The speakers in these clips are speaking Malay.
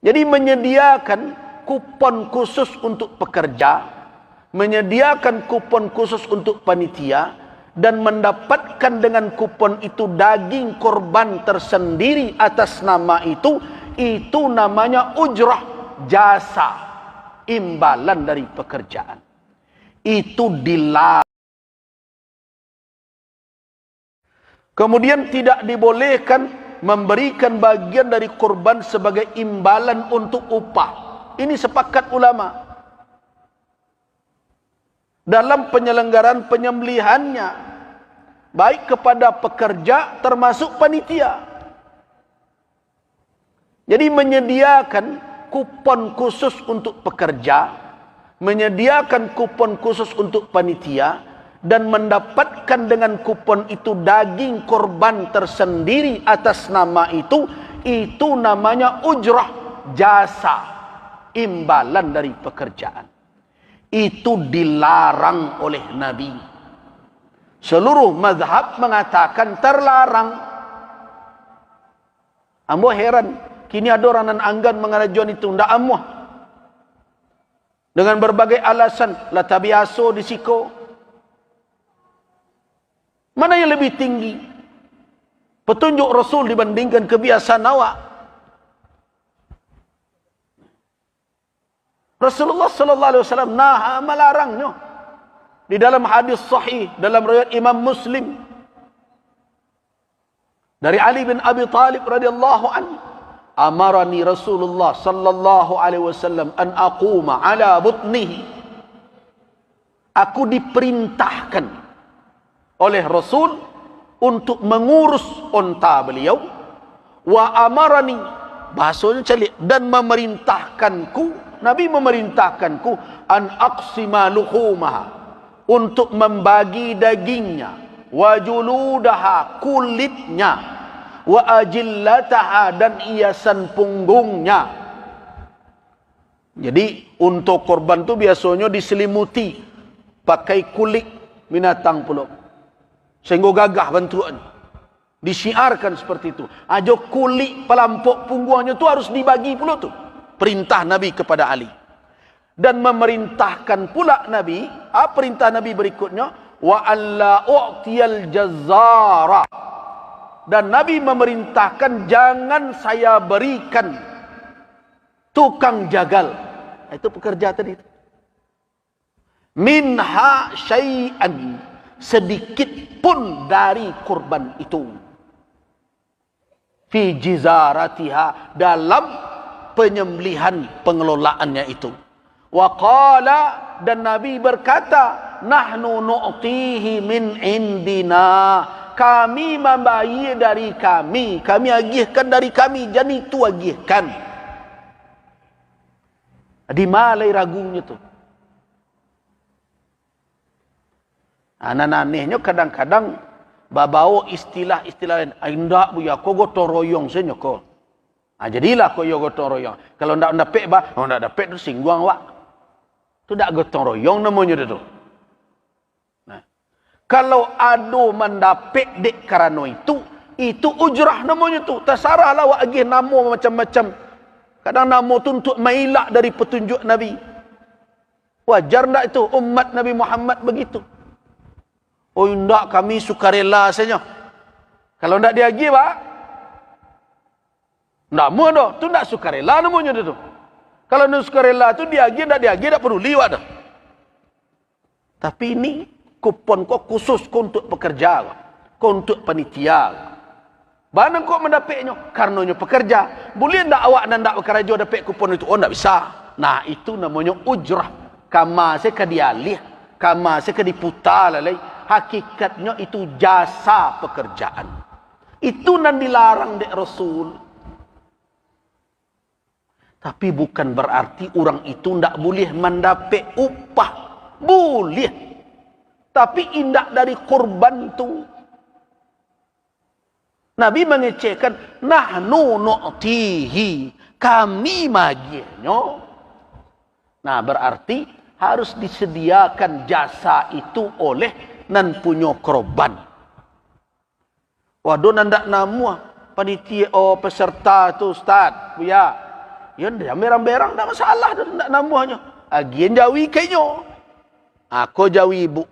Jadi menyediakan kupon khusus untuk pekerja, menyediakan kupon khusus untuk panitia, dan mendapatkan dengan kupon itu daging korban tersendiri atas nama itu namanya ujrah, jasa, imbalan dari pekerjaan. Itu dilarang. Kemudian tidak dibolehkan memberikan bagian dari korban sebagai imbalan untuk upah. Ini sepakat ulama. Dalam penyelenggaraan penyembelihannya, baik kepada pekerja termasuk panitia. Jadi menyediakan kupon khusus untuk pekerja, menyediakan kupon khusus untuk panitia, dan mendapatkan dengan kupon itu daging korban tersendiri atas nama itu namanya ujrah, jasa, imbalan dari pekerjaan. Itu dilarang oleh Nabi. Seluruh mazhab mengatakan terlarang. Ambo heran, kini ada orang nan anggan mengarajuan itu ndak amuh. Dengan berbagai alasan, la tabiaso disiko. Mana yang lebih tinggi? Petunjuk Rasul dibandingkan kebiasaan awak. Rasulullah sallallahu alaihi wasallam melarangnya. Di dalam hadis sahih dalam riwayat Imam Muslim dari Ali bin Abi Thalib radhiyallahu anhu, amarani Rasulullah sallallahu alaihi wasallam an aquma ala butnihi. Aku diperintahkan oleh Rasul untuk mengurus unta beliau. Wa amarani, bahasanya celik, dan memerintahkanku, Nabi memerintahkanku, an aqsima luhumaha, untuk membagi dagingnya, wa juludaha, kulitnya, wa ajillataha, dan hiasan punggungnya. Jadi untuk korban tu biasanya diselimuti pakai kulit binatang pula, sehingga gagah bentukan. Disiarkan seperti itu. Ajo kulit pelampuk punggungnya tu harus dibagi pula tu. Perintah Nabi kepada Ali. Dan memerintahkan pula Nabi, perintah Nabi berikutnya, wa alla u'tiyal jazzara. Dan Nabi memerintahkan jangan saya berikan tukang jagal. Itu pekerja tadi. Minha syai'an, sedikit pun dari kurban itu, fi jizaratiha, dalam penyembelihan pengelolaannya itu. Wa qala, dan Nabi berkata, nahnu nu'tihi min indina, kami membayar dari kami agihkan dari kami, jadi itu agihkan. Di malai ragunya tu. Anak-anaknya kadang-kadang bawa istilah-istilah lain. Indak bu ya, kau gotong royong saja kau. Jadilah kau yo gotong royong. Kalau ndak dapat ndak dapat tu singgung awak. Tu ndak gotong royong namanya tu. Nah, kalau ada mendapat dek karena itu ujrah namanya tu. Terserahlah awak agih nama macam-macam. Kadang nama tu untuk mailak dari petunjuk Nabi. Wajar ndak itu umat Nabi Muhammad begitu? Oh ndak, kami sukarela saja. Kalau ndak diagi pak, ndak mau dah. Tu ndak sukarela namanya tu. Kalau ndak sukarela tu diagi ndak diagi ndak perlu liwat dah. Tapi ini kupon kau khusus kau untuk pekerja, kau untuk panitia. Mana kau mendapatnya? Karenanya pekerja. Boleh ndak awak dan ndak bekerja dapat kupon itu? Oh ndak bisa. Nah itu namanya ujrah. Kama saya kedialih, kama saya kediputar lalai. Hakikatnya itu jasa pekerjaan. Itu nan dilarang dek Rasul. Tapi bukan berarti orang itu ndak boleh mendapat upah. Boleh. Tapi indak dari korban tu. Nabi mengecekkan, nahnu nu'tihi, kami maginya. Nah berarti harus disediakan jasa itu oleh nan punya korban. Waduh nandak namu panitia peserta tu ustaz, ya. Ya ndak berang-berang dak masalah dah ndak nambahnya. Agian jawi kainyo. Aku jawi ibu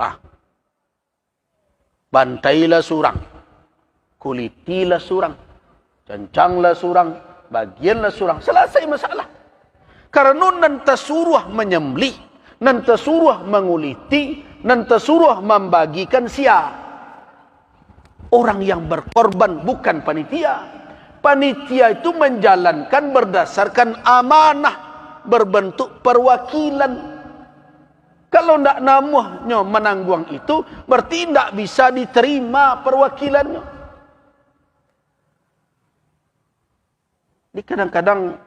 Bantailah surang. Kulitilah surang. Cancanglah surang. Bagianlah surang. Selesai masalah. Karena nanti suruh menyembelih. Nanti suruh menguliti. Nanti suruh membagikan sia. Orang yang berkorban bukan panitia. Panitia itu menjalankan berdasarkan amanah, berbentuk perwakilan. Kalau tidak namanya menanggung itu, berarti tidak bisa diterima perwakilannya. Ini kadang-kadang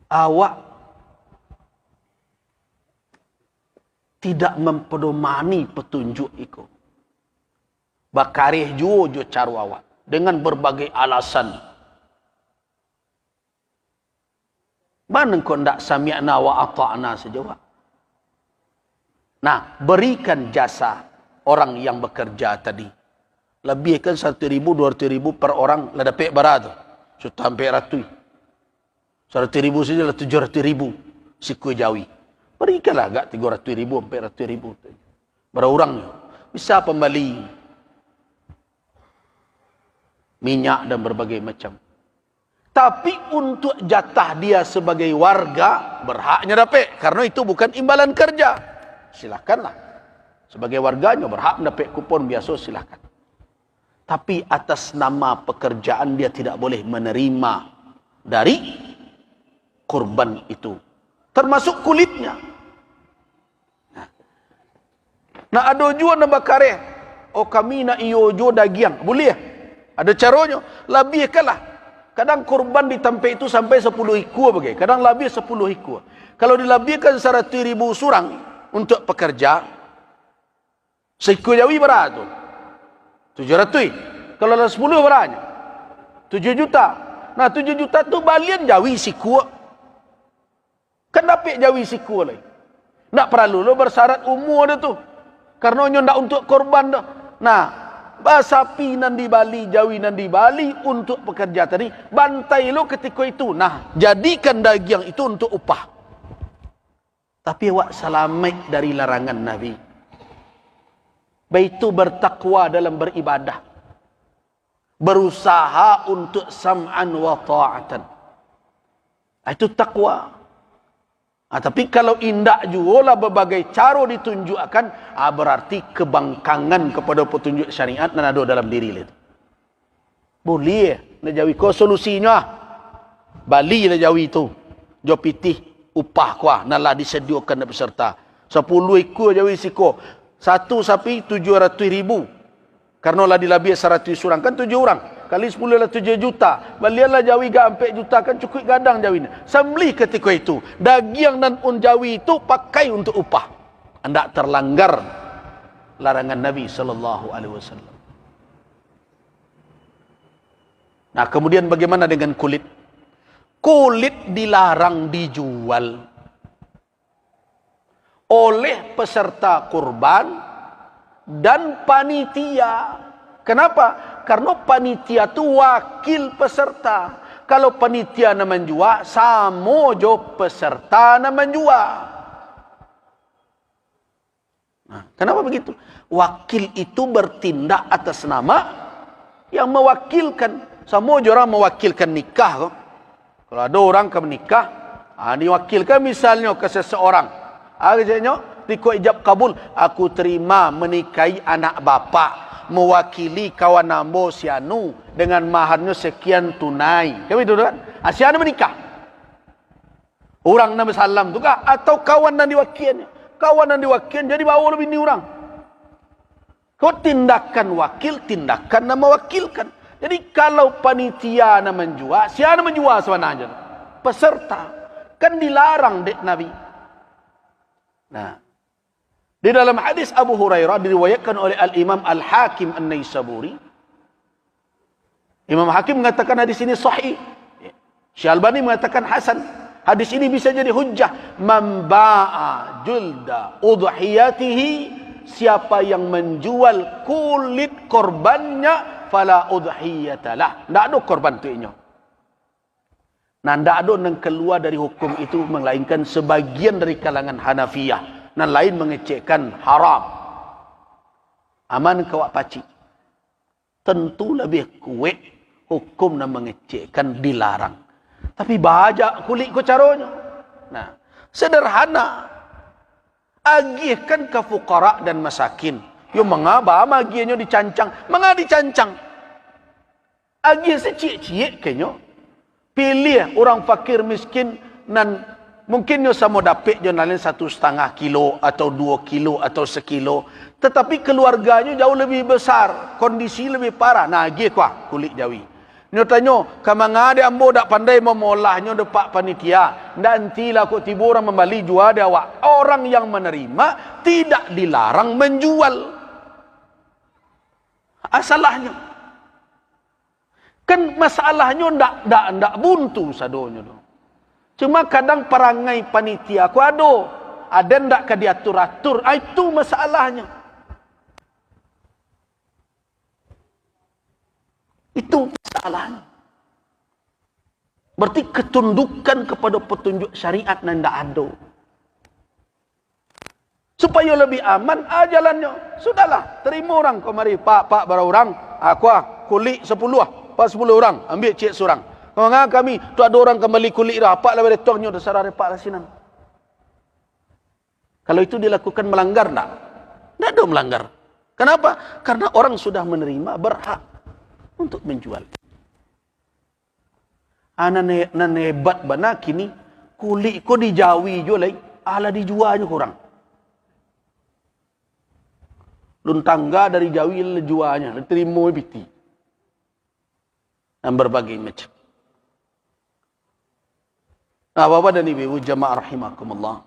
awak tidak mempedomani petunjuk itu. Bakarih jo caru awak. Dengan berbagai alasan. Mana kau tidak sami'na wa ata'na sejawab? Nah, berikan jasa orang yang bekerja tadi. Lebihkan 1.000, 200.000 per orang. Lah dapat berapa? Sudah hampir ratus. 100.000 saja lah 700.000. Siku jawi. Berikanlah agak 300.000, 400.000. Berapa orangnya? Bisa pembali minyak dan berbagai macam. Tapi untuk jatah dia sebagai warga, berhaknya dapat. Karena itu bukan imbalan kerja. Silakanlah. Sebagai warganya berhak dapat kupon biasa, silakan. Tapi atas nama pekerjaan dia tidak boleh menerima dari korban itu. Termasuk kulitnya. Nah ada juga nak bakare. Oh kami nak iyo daging. Boleh ya? Ada caranya. Lebihkanlah. Kadang korban di tempat itu sampai 10 ekor bagai. Kadang lebih 10 ekor. Kalau dilebihkan 100.000 surang untuk pekerja, seekor jawi berapa tu? 700. Kalau ada 10 berapa? 7 juta. Nah 7 juta tu balian jawi sekor. Kan dapat jawi sekor lagi. Tak perlu lo bersyarat umur dia tu. Karena nyo ndak untuk korban dah. Nah, sapi nan di Bali, jawi nan di Bali untuk pekerja tadi, bantai lo ketika itu. Nah, jadikan daging itu untuk upah. Tapi awak selamat dari larangan Nabi. Baitu bertakwa dalam beribadah. Berusaha untuk sam'an wa ta'atan. Itu takwa. Tapi kalau indak juga lah berbagai cara ditunjukkan, berarti kebangkangan kepada petunjuk syariat dan ada dalam diri itu. Boleh nak jawi ko solusinya. Bali lah jawi itu. Jo pitih upah kuah nalah disediakan dari peserta. 10 ekor jawi siko. Satu sapi 700.000. Karena lah dilabih 100 orang kan 7 orang. Kali 10 lah 7 juta. Balianlah jawi ke 4 juta kan cukup gadang jawi ni. Sembelih ketika itu. Daging dan jawi itu pakai untuk upah. Anda terlanggar larangan Nabi SAW. Nah kemudian bagaimana dengan kulit? Kulit dilarang dijual oleh peserta kurban dan panitia. Kenapa? Karena panitia itu wakil peserta. Kalau panitia nak menjual, sama jo peserta nak menjual. Nah, kenapa begitu? Wakil itu bertindak atas nama yang mewakilkan. Sama jo orang mewakilkan nikah. Kalau ada orang ke menikah, diwakilkan misalnya ke seseorang. Akhirnya, tiko ijab kabul, aku terima menikahi anak bapa. Mewakili kawan nambo sianu dengan maharnya sekian tunai. Kamu itu kan? Sianu menikah. Orang nama salam tu kah? Atau kawan yang diwakilnya? Kawan yang diwakil jadi bawa lebih ni orang. Kau tindakan wakil, tindakan yang mewakilkan. Jadi kalau panitia yang menjual, siapa menjual sebenarnya? Peserta. Kan dilarang dek Nabi. Nah. Di dalam hadis Abu Hurairah diriwayatkan oleh Al-Imam Al-Hakim An-Naisaburi. Imam Hakim mengatakan hadis ini sahih. Syalbani mengatakan hasan. Hadis ini bisa jadi hujjah. Man ba'a julda udhiyatihi, siapa yang menjual kulit korbannya, fala udhiyatalah. Tak ada korban tu inyo. Nanda ada yang keluar dari hukum itu melainkan sebagian dari kalangan Hanafiyah. Nan lain mengecekkan haram. Aman kawak paci. Tentu lebih kuat hukum nan mengecekkan dilarang. Tapi bajak kulit ko caranya. Nah, sederhana. Agihkan ke fuqara dan masakin. Yo mengapa magiannya dicancang? Mengapa dicancang? Agih secik-cik kenyo. Pilih orang fakir miskin nan mungkin yo sama dapat jo nalin 1,5 kilo atau 2 kilo atau 1 kilo, tetapi keluarganya jauh lebih besar, kondisi lebih parah. Nah, agih kuah kulit jawi. Nyo tanyo, kamangade ambo dak pandai memolahnya depak panitia. Nantilah kok tiba orang membeli jual dia awak. Orang yang menerima tidak dilarang menjual. Asalahnya. Kan masalahnya ndak buntu sadonya do. Cuma kadang perangai panitia ku ada ndak ka diatur-atur. Itu masalahnya. Itu masalahnya. Berarti ketundukan kepada petunjuk syariat nan ndak ada. Supaya lebih aman jalannya. Sudahlah, terima orang kau mari pak berapa orang? Aku kulit 10 Pak 10 orang, ambil cik seorang. Kalau kami, tu ada orang kembali kulit dah. Apa lah beretoknya, dah sarah repak lah sinan. Kalau itu dilakukan melanggar, tak? Tak ada melanggar. Kenapa? Karena orang sudah menerima berhak untuk menjual. Nan hebat bana kini, kulit ko dijawi jo lagi, ala dijualnya kurang. Lun tangga dari jawi dijualnya, diterima piti. Dan berbagai macam. Nah, Bapak dan Ibu jamaah rahimakumullah.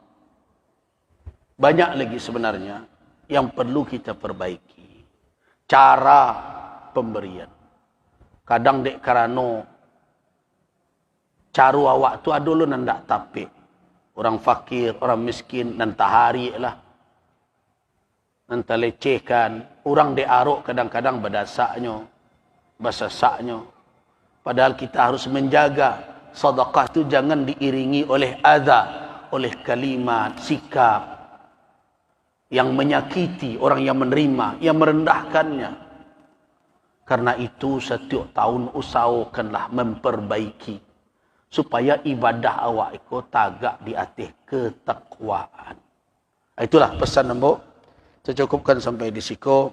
Banyak lagi sebenarnya yang perlu kita perbaiki. Cara pemberian. Kadang dek karano caru awak tu ada lu nandak tapi. Orang fakir, orang miskin dan tahari lah. Nanti lecehkan. Orang dek arok kadang-kadang berdasaknya. Basasaknya. Padahal kita harus menjaga sedekah itu jangan diiringi oleh adza, oleh kalimat, sikap yang menyakiti orang yang menerima, yang merendahkannya. Karena itu setiap tahun usahakanlah memperbaiki supaya ibadah awak itu tagak di atas ketakwaan. Itulah pesan nombor. Saya cukupkan sampai di situ.